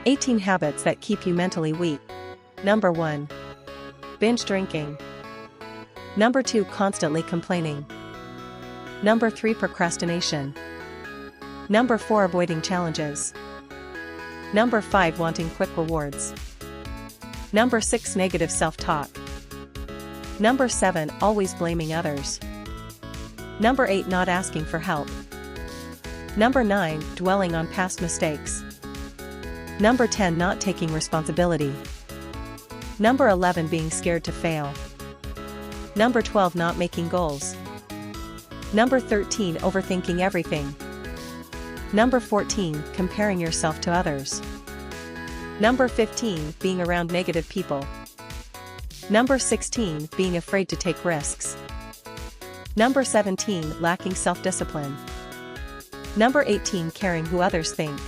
18 habits that keep you mentally weak. Number 1. Binge drinking. Number 2. Constantly complaining. Number 3. Procrastination. Number 4. Avoiding challenges. Number 5. Wanting quick rewards. Number 6. Negative self-talk. Number 7. Always blaming others. Number 8. Not asking for help. Number 9. Dwelling on past mistakes. Number 10. Not taking responsibility. Number 11. Being scared to fail. Number 12. Not making goals. Number 13. Overthinking everything. Number 14. Comparing yourself to others. Number 15. Being around negative people. Number 16. Being afraid to take risks. Number 17. Lacking self-discipline. Number 18. Caring who others think.